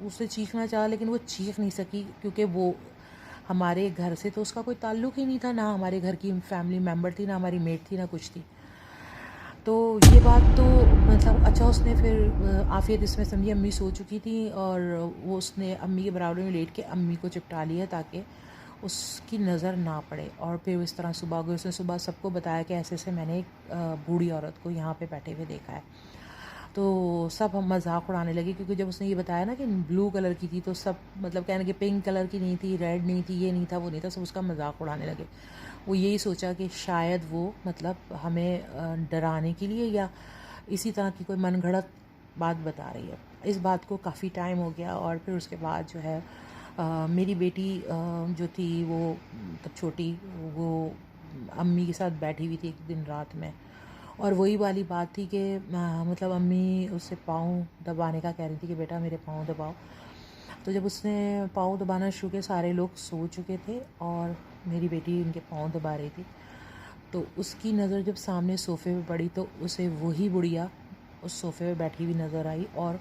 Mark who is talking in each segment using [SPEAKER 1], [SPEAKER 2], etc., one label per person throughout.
[SPEAKER 1] اس نے چیخنا چاہا لیکن وہ چیخ نہیں سکی، کیونکہ وہ ہمارے گھر سے تو اس کا کوئی تعلق ہی نہیں تھا، نہ ہمارے گھر کی فیملی ممبر تھی، نہ ہماری میٹ تھی، نہ کچھ تھی. تو یہ بات تو مطلب اچھا اس نے پھر عافیت اس میں سمجھی امی سو چکی تھی، اور وہ اس نے امی کے برابر میں لیٹ کے امی کو چپٹا لیا تاکہ اس کی نظر نہ پڑے. اور پھر اس طرح صبح گئی، اس نے صبح سب کو بتایا کہ ایسے ایسے میں نے ایک بوڑھی عورت کو یہاں پہ بیٹھے ہوئے دیکھا ہے. تو سب ہم مذاق اڑانے لگے، کیونکہ جب اس نے یہ بتایا نا کہ بلو کلر کی تھی تو سب مطلب کہنے کہ پنک کلر کی نہیں تھی، ریڈ نہیں تھی، یہ نہیں تھا، وہ نہیں تھا، سب اس کا مذاق اڑانے لگے. وہ یہی سوچا کہ شاید وہ مطلب ہمیں ڈرانے کے لیے یا اسی طرح کی کوئی من گھڑت بات بتا رہی ہے. اس بات کو کافی ٹائم ہو گیا، اور پھر اس کے بعد جو ہے میری بیٹی جو تھی وہ تب چھوٹی، وہ امی کے ساتھ بیٹھی ہوئی تھی ایک دن رات میں، اور وہی والی بات تھی کہ مطلب امی اس سے پاؤں دبانے کا کہہ رہی تھی کہ بیٹا میرے پاؤں دباؤ. تو جب اس نے پاؤں دبانا شروع کیا، سارے لوگ سو چکے تھے اور میری بیٹی ان کے پاؤں دبا رہی تھی. تو اس کی نظر جب سامنے صوفے پہ پڑی تو اسے وہی بڑھیا اس صوفے پہ بیٹھی ہوئی نظر آئی، اور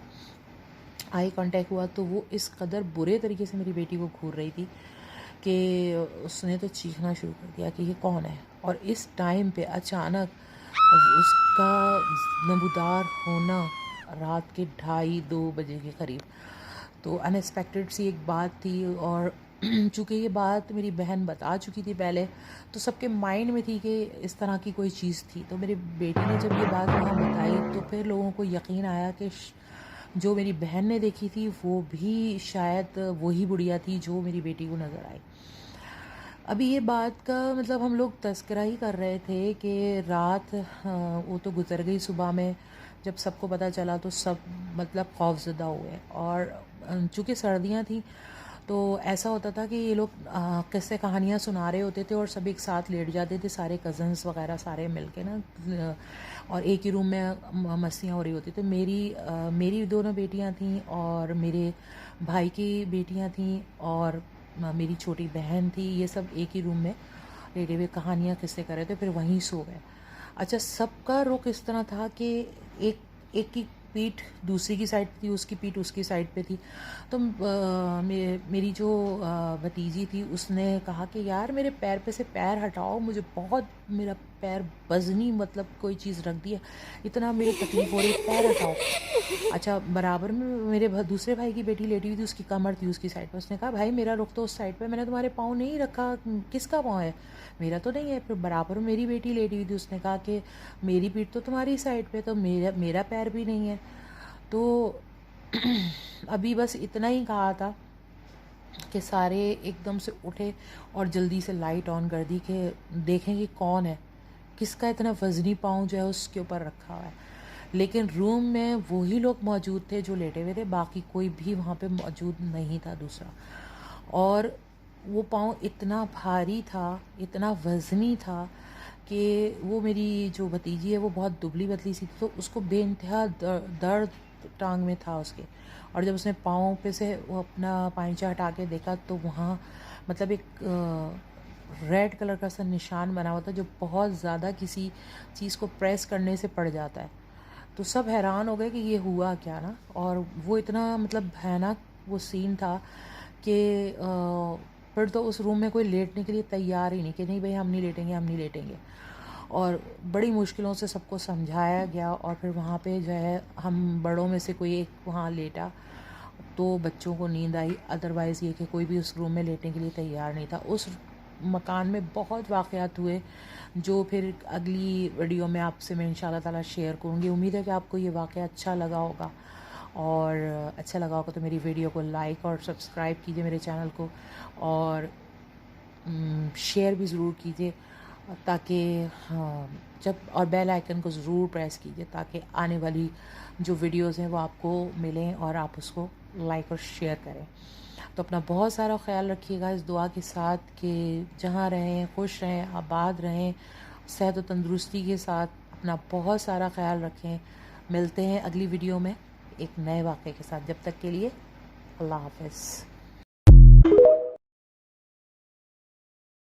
[SPEAKER 1] آئی کانٹیکٹ ہوا تو وہ اس قدر برے طریقے سے میری بیٹی کو گھور رہی تھی کہ اس نے تو چیخنا شروع کر دیا کہ یہ کون ہے. اور اس ٹائم پہ اچانک اس کا نمودار ہونا رات کے 2:30 بجے کے قریب، تو ان ایکسپیکٹڈ سی ایک بات تھی. اور چونکہ یہ بات میری بہن بتا چکی تھی پہلے، تو سب کے مائنڈ میں تھی کہ اس طرح کی کوئی چیز تھی. تو میری بیٹی نے جب یہ بات وہاں بتائی تو پھر لوگوں کو یقین آیا کہ جو میری بہن نے دیکھی تھی وہ بھی شاید وہی بڑھیا تھی جو میری بیٹی کو نظر آئی. ابھی یہ بات کا مطلب ہم لوگ تذکرہ ہی کر رہے تھے کہ رات وہ تو گزر گئی، صبح میں جب سب کو پتہ چلا تو سب مطلب خوفزدہ ہوئے. اور چونکہ سردیاں تھیں تو ایسا ہوتا تھا کہ یہ لوگ قصے کہانیاں سنا رہے ہوتے تھے اور سب ایک ساتھ لیٹ جاتے تھے، سارے کزنس وغیرہ سارے مل کے نا، اور ایک ہی روم میں مستیاں ہو رہی ہوتی. تو میری دونوں بیٹیاں تھیں اور میرے بھائی کی بیٹیاں تھیں اور میری چھوٹی بہن تھی، یہ سب ایک ہی روم میں لیٹے ہوئے کہانیاں قصے کر رہے تھے، پھر وہیں سو گئے. اچھا سب کا رخ اس طرح تھا کہ ایک کی پیٹھ دوسری کی سائڈ تھی، اس کی پیٹھ اس کی سائڈ پہ تھی. تو میری جو بھتیجی تھی اس نے کہا کہ یار میرے پیر پہ سے پیر ہٹاؤ، مجھے بہت میرا پیر وزنی مطلب کوئی چیز رکھ دی ہے، اتنا میری تکلیف ہو رہی ہے، پیر ہٹاؤ. اچھا برابر میں میرے دوسرے بھائی کی بیٹی لیٹی ہوئی تھی، اس کی کمر تھی اس کی سائڈ پہ. اس نے کہا بھائی میرا رخ تو اس سائڈ پہ، میں نے تمہارے پاؤں نہیں رکھا، کس کا پاؤں ہے؟ میرا تو نہیں ہے. پھر برابر میں میری بیٹی لیٹی ہوئی تھی، اس نے کہا کہ میری پیٹھ تو تمہاری سائڈ پہ، تو میرا پیر بھی نہیں ہے. تو ابھی بس اتنا ہی کہا تھا کہ سارے ایک دم سے اٹھے اور جلدی سے لائٹ آن کر دی کہ دیکھیں کہ کون ہے، کس کا اتنا وزنی پاؤں جو ہے اس کے اوپر رکھا ہوا ہے. لیکن روم میں وہی لوگ موجود تھے جو لیٹے ہوئے تھے، باقی کوئی بھی وہاں پہ موجود نہیں تھا دوسرا. اور وہ پاؤں اتنا بھاری تھا، اتنا وزنی تھا کہ وہ میری جو بھتیجی ہے وہ بہت دبلی پتلی سی تھی، تو اس کو بے انتہا درد ٹانگ میں تھا اس کے. اور جب اس نے پاؤں پہ سے وہ اپنا پائنچہ ہٹا کے دیکھا تو وہاں مطلب ایک ریڈ کلر کا سا نشان بنا ہوا تھا جو بہت زیادہ کسی چیز کو پریس کرنے سے پڑ جاتا ہے. تو سب حیران ہو گئے کہ یہ ہوا کیا نا. اور وہ اتنا مطلب بھیانک وہ سین تھا کہ پھر تو اس روم میں کوئی لیٹنے کے لیے تیار ہی نہیں کہ نہیں بھائی ہم نہیں لیٹیں گے، ہم نہیں لیٹیں گے. اور بڑی مشکلوں سے سب کو سمجھایا گیا، اور پھر وہاں پہ جو ہے ہم بڑوں میں سے کوئی ایک وہاں لیٹا تو بچوں کو نیند آئی، ادروائز یہ کہ کوئی بھی اس روم میں لیٹنے کے لیے تیار نہیں تھا. اس مکان میں بہت واقعات ہوئے جو پھر اگلی ویڈیو میں آپ سے میں انشاءاللہ تعالی شیئر کروں گی. امید ہے کہ آپ کو یہ واقعہ اچھا لگا ہوگا، اور اچھا لگا ہوگا تو میری ویڈیو کو لائک اور سبسکرائب کیجیے میرے چینل کو، اور شیئر بھی ضرور کیجیے تاکہ جب اور بیل آئیکن کو ضرور پریس کیجیے تاکہ آنے والی جو ویڈیوز ہیں وہ آپ کو ملیں اور آپ اس کو لائک اور شیئر کریں. تو اپنا بہت سارا خیال رکھیے گا اس دعا کے ساتھ کہ جہاں رہیں خوش رہیں، آباد رہیں، صحت و تندرستی کے ساتھ. اپنا بہت سارا خیال رکھیں. ملتے ہیں اگلی ویڈیو میں ایک نئے واقعے کے ساتھ. جب تک کے لیے اللہ حافظ.